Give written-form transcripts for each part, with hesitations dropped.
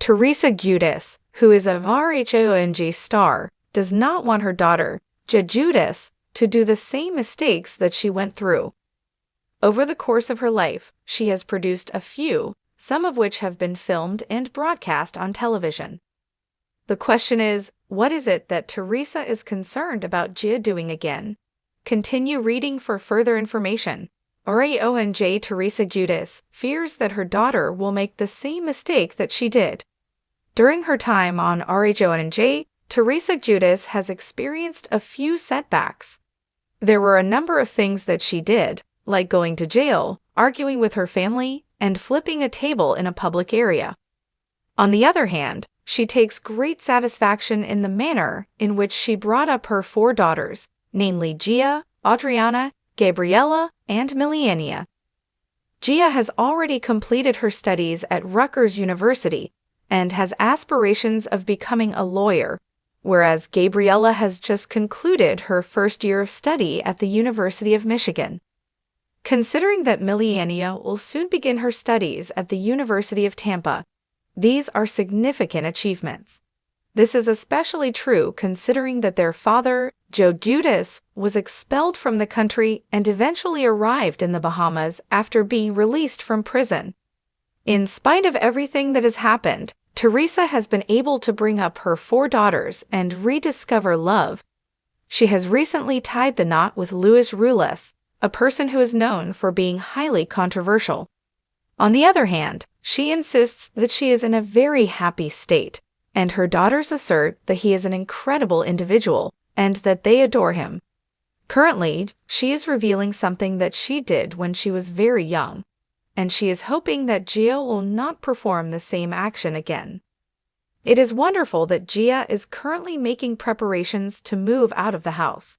Teresa Giudice, who is a Rhobh star, does not want her daughter, Giudice, to do the same mistakes that she went through. Over the course of her life, she has produced a few, some of which have been filmed and broadcast on television. The question is, what is it that Teresa is concerned about Gia doing again? Continue reading for further information. Rhobh Teresa Giudice fears that her daughter will make the same mistake that she did. During her time on Rhobh, Teresa Giudice has experienced a few setbacks. There were a number of things that she did, like going to jail, arguing with her family, and flipping a table in a public area. On the other hand, she takes great satisfaction in the manner in which she brought up her 4 daughters, namely Gia, Adriana, Gabriella, and Milania. Gia has already completed her studies at Rutgers University and has aspirations of becoming a lawyer, whereas Gabriella has just concluded her first year of study at the University of Michigan. Considering that Milania will soon begin her studies at the University of Tampa, these are significant achievements. This is especially true considering that their father, Joe Giudice, was expelled from the country and eventually arrived in the Bahamas after being released from prison. In spite of everything that has happened, Teresa has been able to bring up her 4 daughters and rediscover love. She has recently tied the knot with Luis Ruiz, a person who is known for being highly controversial. On the other hand, she insists that she is in a very happy state, and her daughters assert that he is an incredible individual and that they adore him. Currently, she is revealing something that she did when she was very young, and she is hoping that Gia will not perform the same action again. It is wonderful that Gia is currently making preparations to move out of the house.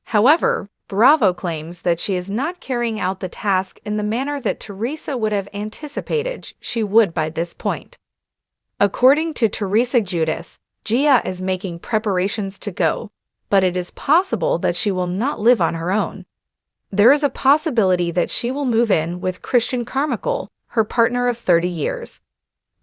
However, Bravo claims that she is not carrying out the task in the manner that Teresa would have anticipated she would by this point. According to Teresa Giudice, Gia is making preparations to go, but it is possible that she will not live on her own. There is a possibility that she will move in with Christian Carmichael, her partner of 30 years.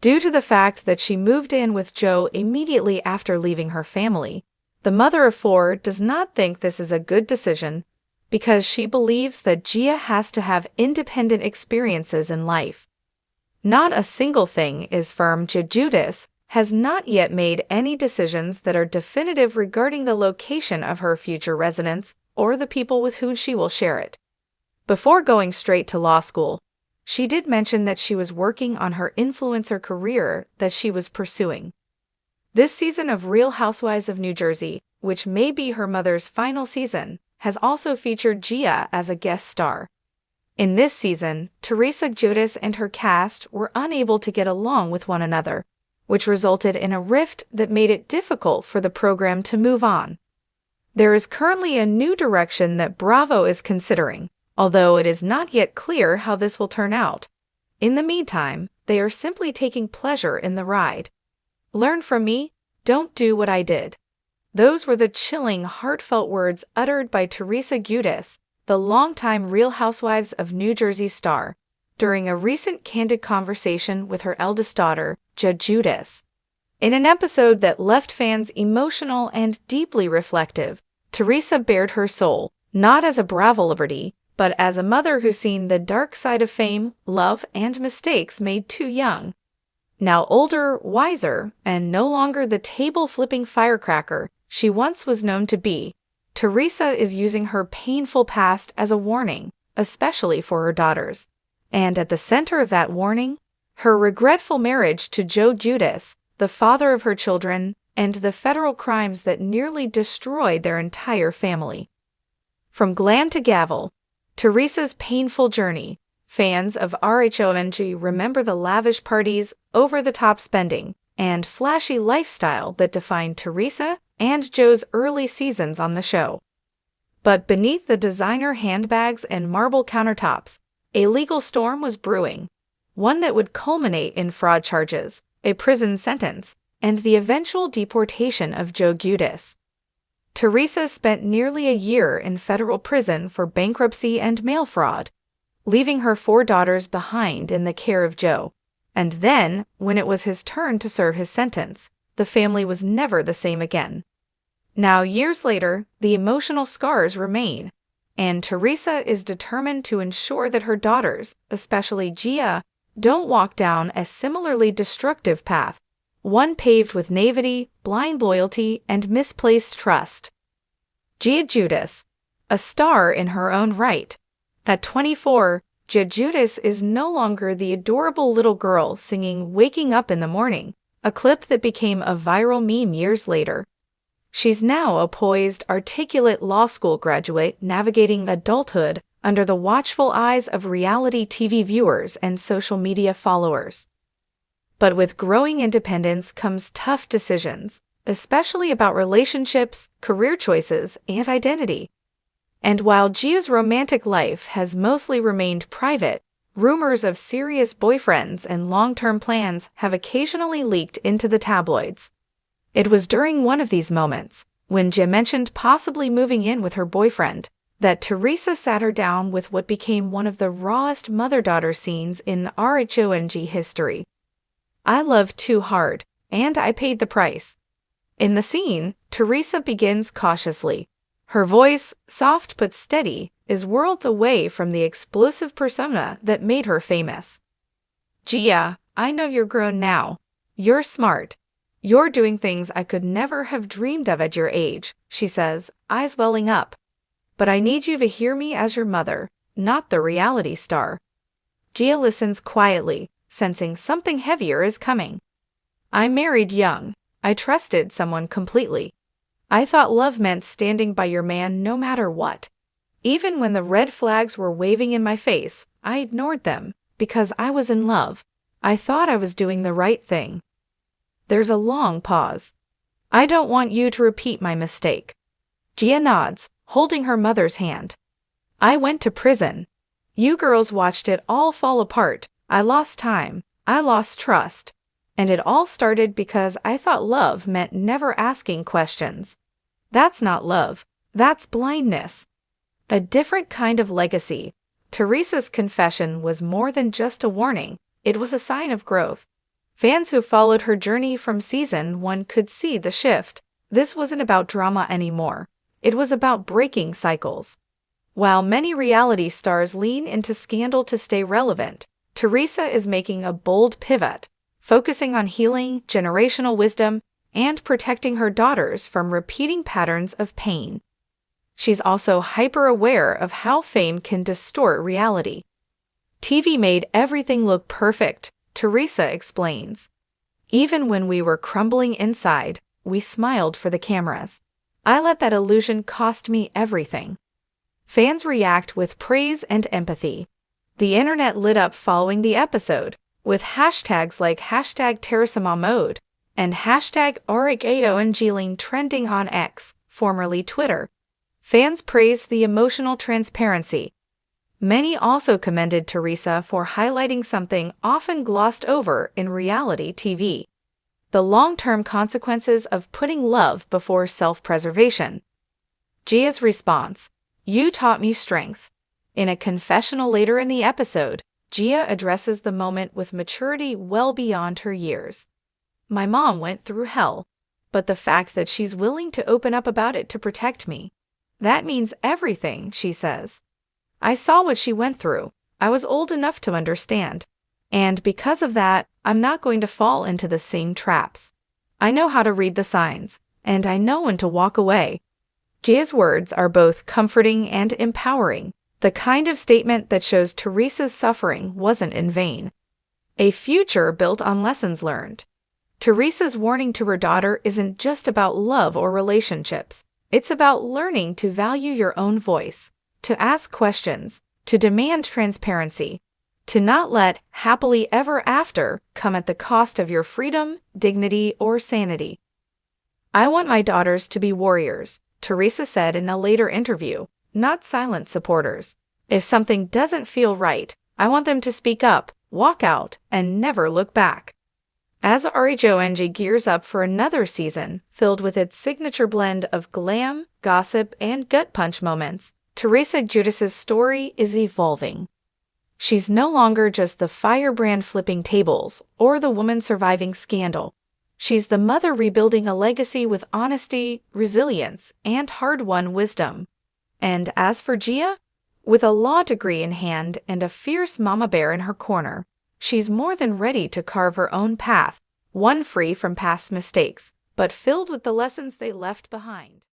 Due to the fact that she moved in with Joe immediately after leaving her family, the mother of 4 does not think this is a good decision because she believes that Gia has to have independent experiences in life. Not a single thing is firm. Giudice has not yet made any decisions that are definitive regarding the location of her future residence or the people with whom she will share it. Before going straight to law school, she did mention that she was working on her influencer career that she was pursuing. This season of Real Housewives of New Jersey, which may be her mother's final season, has also featured Gia as a guest star. In this season, Teresa Giudice and her cast were unable to get along with one another, which resulted in a rift that made it difficult for the program to move on. There is currently a new direction that Bravo is considering, although it is not yet clear how this will turn out. In the meantime, they are simply taking pleasure in the ride. Learn from me, don't do what I did. Those were the chilling, heartfelt words uttered by Teresa Giudice, the longtime Real Housewives of New Jersey star, during a recent candid conversation with her eldest daughter, Giudice. In an episode that left fans emotional and deeply reflective, Teresa bared her soul, not as a Bravo celebrity, but as a mother who's seen the dark side of fame, love, and mistakes made too young. Now older, wiser, and no longer the table-flipping firecracker she once was known to be, Teresa is using her painful past as a warning, especially for her daughters. And at the center of that warning, her regretful marriage to Joe Giudice, the father of her children, and the federal crimes that nearly destroyed their entire family. From glam to gavel, Teresa's painful journey. Fans of Rhobh remember the lavish parties, over-the-top spending, and flashy lifestyle that defined Teresa and Joe's early seasons on the show. But beneath the designer handbags and marble countertops, a legal storm was brewing, one that would culminate in fraud charges, a prison sentence, and the eventual deportation of Joe Giudice. Teresa spent nearly a year in federal prison for bankruptcy and mail fraud, leaving her 4 daughters behind in the care of Joe. And then, when it was his turn to serve his sentence, the family was never the same again. Now, years later, the emotional scars remain, and Teresa is determined to ensure that her daughters, especially Gia, don't walk down a similarly destructive path, one paved with naivety, blind loyalty, and misplaced trust. Gia Judas, a star in her own right. At 24, Gia Judas is no longer the adorable little girl singing "Waking Up in the Morning," a clip that became a viral meme years later. She's now a poised, articulate law school graduate navigating adulthood under the watchful eyes of reality TV viewers and social media followers. But with growing independence comes tough decisions, especially about relationships, career choices, and identity. And while Gia's romantic life has mostly remained private, rumors of serious boyfriends and long-term plans have occasionally leaked into the tabloids. It was during one of these moments, when Gia mentioned possibly moving in with her boyfriend, that Teresa sat her down with what became one of the rawest mother-daughter scenes in RHONG history. "I loved too hard, and I paid the price." In the scene, Teresa begins cautiously. Her voice, soft but steady, is worlds away from the explosive persona that made her famous. "Gia, I know you're grown now. You're smart. You're doing things I could never have dreamed of at your age," she says, eyes welling up. "But I need you to hear me as your mother, not the reality star." Gia listens quietly, sensing something heavier is coming. "I married young. I trusted someone completely. I thought love meant standing by your man no matter what. Even when the red flags were waving in my face, I ignored them, because I was in love. I thought I was doing the right thing." There's a long pause. "I don't want you to repeat my mistake." Gia nods, holding her mother's hand. "I went to prison. You girls watched it all fall apart. I lost time. I lost trust. And it all started because I thought love meant never asking questions. That's not love. That's blindness." A different kind of legacy. Teresa's confession was more than just a warning. It was a sign of growth. Fans who followed her journey from season 1 could see the shift. This wasn't about drama anymore. It was about breaking cycles. While many reality stars lean into scandal to stay relevant, Teresa is making a bold pivot, focusing on healing, generational wisdom, and protecting her daughters from repeating patterns of pain. She's also hyper-aware of how fame can distort reality. "TV made everything look perfect," Teresa explains. "Even when we were crumbling inside, we smiled for the cameras. I let that illusion cost me everything." Fans react with praise and empathy. The internet lit up following the episode, with hashtags like #TeresaMahMode and #RHONGling trending on X, formerly Twitter. Fans praised the emotional transparency. Many also commended Teresa for highlighting something often glossed over in reality TV: the long-term consequences of putting love before self-preservation. Gia's response: "You taught me strength." In a confessional later in the episode, Gia addresses the moment with maturity well beyond her years. "My mom went through hell, but the fact that she's willing to open up about it to protect me, that means everything," she says. "I saw what she went through. I was old enough to understand. And because of that, I'm not going to fall into the same traps. I know how to read the signs, and I know when to walk away." Gia's words are both comforting and empowering, the kind of statement that shows Teresa's suffering wasn't in vain. A future built on lessons learned. Teresa's warning to her daughter isn't just about love or relationships. It's about learning to value your own voice, to ask questions, to demand transparency, to not let happily ever after come at the cost of your freedom, dignity, or sanity. "I want my daughters to be warriors," Teresa said in a later interview, "not silent supporters. If something doesn't feel right, I want them to speak up, walk out, and never look back." As RHONG gears up for another season filled with its signature blend of glam, gossip, and gut punch moments, Teresa Judas's story is evolving. She's no longer just the firebrand flipping tables or the woman surviving scandal. She's the mother rebuilding a legacy with honesty, resilience, and hard-won wisdom. And as for Gia, with a law degree in hand and a fierce mama bear in her corner, she's more than ready to carve her own path, one free from past mistakes, but filled with the lessons they left behind.